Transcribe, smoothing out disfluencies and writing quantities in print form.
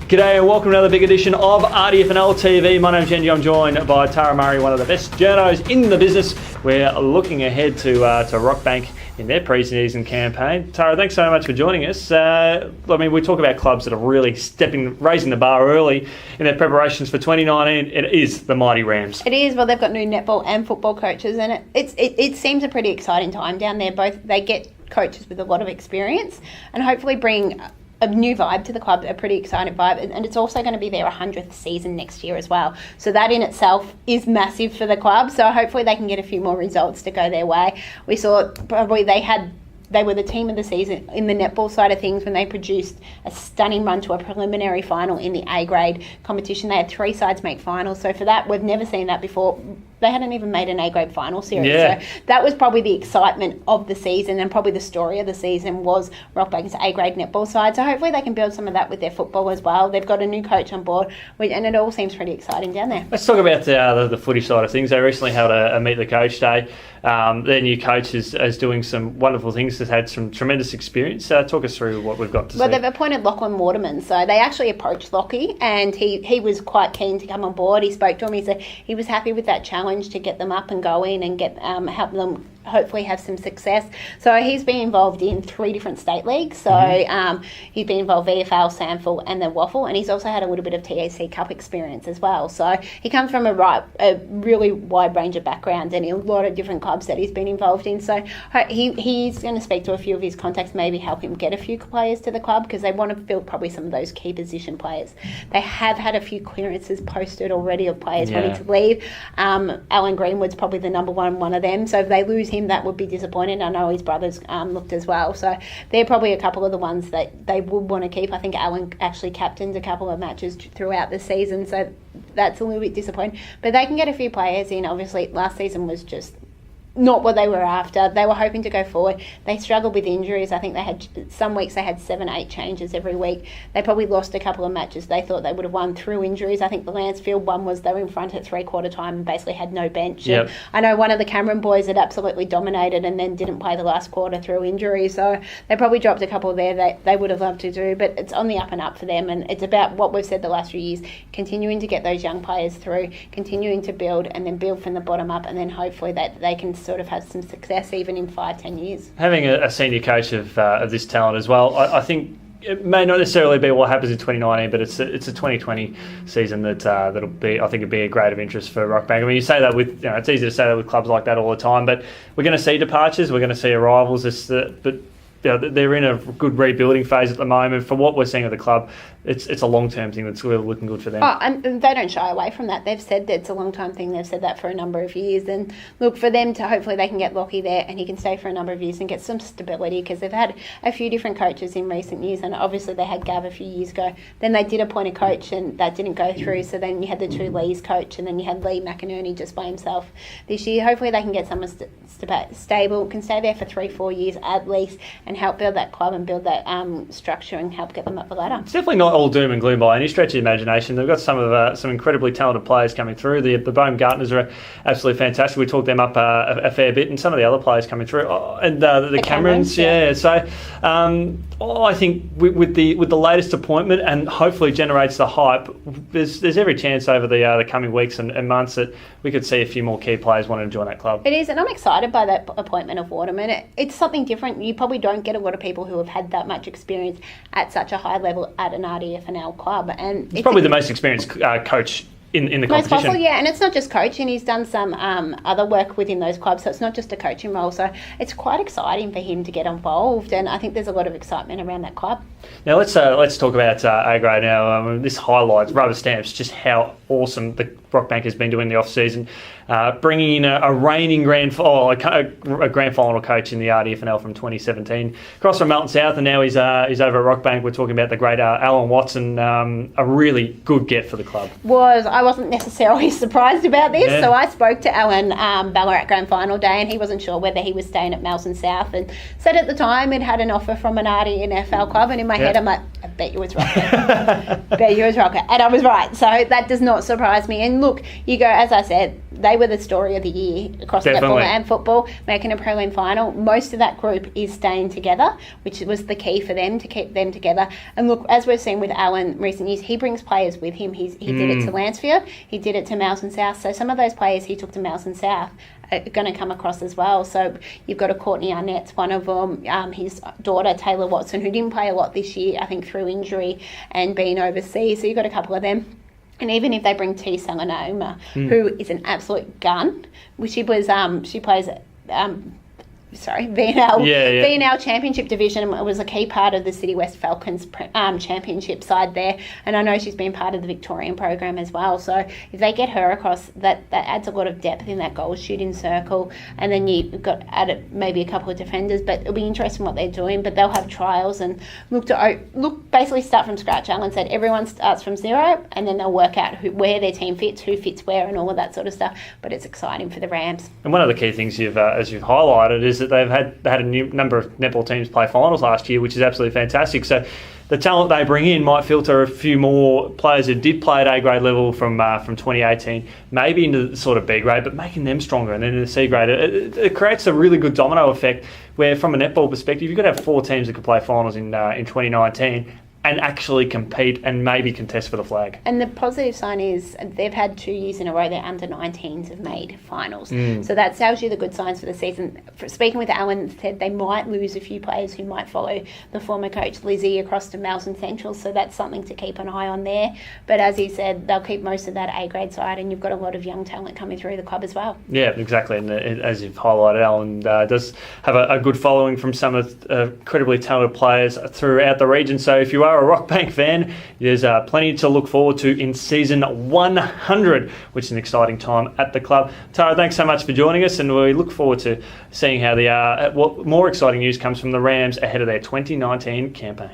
G'day and welcome to another big edition of RDFNL TV. My name's Yeendy. I'm joined by Tara Murray, one of the best journos in the business. We're looking ahead to Rockbank in their pre-season campaign. Tara, thanks so much for joining us. We talk about clubs that are really raising the bar early in their preparations for 2019. It is the mighty Rams. It is. Well, they've got new netball and football coaches, and it seems a pretty exciting time down there. They get coaches with a lot of experience and hopefully bring a new vibe to the club, a pretty exciting vibe, and it's also going to be their 100th season next year as well. So that in itself is massive for the club. So hopefully they can get a few more results to go their way. We saw probably they were the team of the season in the netball side of things when they produced a stunning run to a preliminary final in the A-grade competition. They had 3 sides make finals. So for that, we've never seen that before. They hadn't even made an A-grade final series. Yeah. So that was probably the excitement of the season, and probably the story of the season was Rockbank's A-grade netball side. So hopefully they can build some of that with their football as well. They've got a new coach on board, and it all seems pretty exciting down there. Let's talk about the footy side of things. They recently held a Meet the Coach Day. Their new coach is doing some wonderful things, has had some tremendous experience. Talk us through what we've got to see. Well, they've appointed Lachlan Waterman, so they actually approached Lockie, and he was quite keen to come on board. He spoke to him. He said he was happy with that challenge to get them up and going and help them hopefully have some success. So he's been involved in 3 different state leagues. So he's been involved VFL, Samful and the Waffle, and he's also had a little bit of TAC Cup experience as well. So he comes from a really wide range of backgrounds and a lot of different clubs that he's been involved in. So he's going to speak to a few of his contacts, maybe help him get a few players to the club, because they want to fill probably some of those key position players. They have had a few clearances posted already of players wanting to leave. Alan Greenwood's probably the number one of them. So if they lose him, that would be disappointing. I know his brothers looked as well. So they're probably a couple of the ones that they would want to keep. I think Alan actually captained a couple of matches throughout the season, so that's a little bit disappointing. But they can get a few players in. Obviously, last season was just not what they were after. They were hoping to go forward. They struggled with injuries. I think they had some weeks they had 7-8 changes every week. They probably lost a couple of matches they thought they would have won through injuries. I think the Lansfield one was they were in front at 3/4 time and basically had no bench. Yep. I know one of the Cameron boys had absolutely dominated and then didn't play the last quarter through injury. So they probably dropped a couple there that they would have loved to do, but it's on the up and up for them, and it's about what we've said the last few years, continuing to get those young players through, continuing to build and then build from the bottom up, and then hopefully that they can sort of have some success even in 5-10 years. Having a senior coach of this talent as well, I think it may not necessarily be what happens in 2019, but it's a 2020 season that'll be, I think, it'd be a great of interest for Rockbank. I mean, you say that with, it's easy to say that with clubs like that all the time, but we're going to see departures, we're going to see arrivals. But they're in a good rebuilding phase at the moment. For what we're seeing of the club, it's a long-term thing that's really looking good for them. Oh, and they don't shy away from that. They've said that it's a long-term thing. They've said that for a number of years. And look, for them to hopefully they can get Lockie there and he can stay for a number of years and get some stability, because they've had a few different coaches in recent years, and obviously they had Gav a few years ago. Then they did appoint a coach and that didn't go through. So then you had the 2 Lees coach, and then you had Lee McInerney just by himself this year. Hopefully they can get someone stable, can stay there for 3-4 years at least, and help build that club and build that structure and help get them up the ladder. It's definitely not all doom and gloom by any stretch of the imagination. They've got some incredibly talented players coming through. The Baumgartners are absolutely fantastic. We talked them up a fair bit, and some of the other players coming through, and the Camerons, yeah. So I think with the latest appointment, and hopefully generates the hype, there's every chance over the coming weeks and months that we could see a few more key players wanting to join that club. It is, and I'm excited by that appointment of Waterman. It's something different. You probably don't get a lot of people who have had that much experience at such a high level at an RDFNL club, and it's probably the most experienced coach in the competition. Most possible, yeah, and it's not just coaching. He's done some other work within those clubs, so it's not just a coaching role. So it's quite exciting for him to get involved, and I think there's a lot of excitement around that club. Now let's talk about A-grade now. This highlights, rubber stamps, just how awesome the Rockbank has been doing in the off-season. Bringing in a reigning grand final coach in the RDFNL from 2017, across from Melton South, and now he's over at Rockbank. We're talking about the great Alan Watson, a really good get for the club. I wasn't necessarily surprised about this, so I spoke to Alan Ballarat Grand Final day, and he wasn't sure whether he was staying at Melton South, and said at the time he'd had an offer from an RDFNL club, and in my head I'm like, I bet you was Rocket. Bet you was Rocket, and I was right. So that does not surprise me. And look, you go, as I said, they were the story of the year across netball and football, making a prelim final. Most of that group is staying together, which was the key for them, to keep them together. And look, as we've seen with Alan recent years, he brings players with him. He did it to Lancefield, he did it to Melton South. So some of those players he took to Melton South are going to come across as well. So you've got a Courtney Arnett's one of them, his daughter Taylor Watson, who didn't play a lot this year, I think through injury and being overseas. So you've got a couple of them. And even if they bring T. Sanganoma, who is an absolute gun, she plays VNL Championship Division, and was a key part of the City West Falcons Championship side there. And I know she's been part of the Victorian program as well. So if they get her across, that adds a lot of depth in that goal shooting circle. And then you've got added maybe a couple of defenders, but it'll be interesting what they're doing. But they'll have trials and basically start from scratch. Alan said everyone starts from zero, and then they'll work out where their team fits, who fits where, and all of that sort of stuff. But it's exciting for the Rams. And one of the key things as you've highlighted is that they had a new number of netball teams play finals last year, which is absolutely fantastic. So the talent they bring in might filter a few more players who did play at A grade level from 2018, maybe into the sort of B grade, but making them stronger, and then in the C grade, it creates a really good domino effect where, from a netball perspective, you've got to have 4 teams that could play finals in 2019. And actually compete and maybe contest for the flag. And the positive sign is they've had 2 years in a row their under-19s have made finals. So that tells you the good signs for the season. Speaking with Alan, said they might lose a few players who might follow the former coach Lizzie across to Melton Central, so that's something to keep an eye on there. But as he said, they'll keep most of that A-grade side, and you've got a lot of young talent coming through the club as well. Yeah, exactly. And as you've highlighted, Alan does have a good following from some of the incredibly talented players throughout the region. So if you are a Rockbank fan, there's plenty to look forward to in season 100, which is an exciting time at the club. Tara, thanks so much for joining us, and we look forward to seeing how what more exciting news comes from the Rams ahead of their 2019 campaign.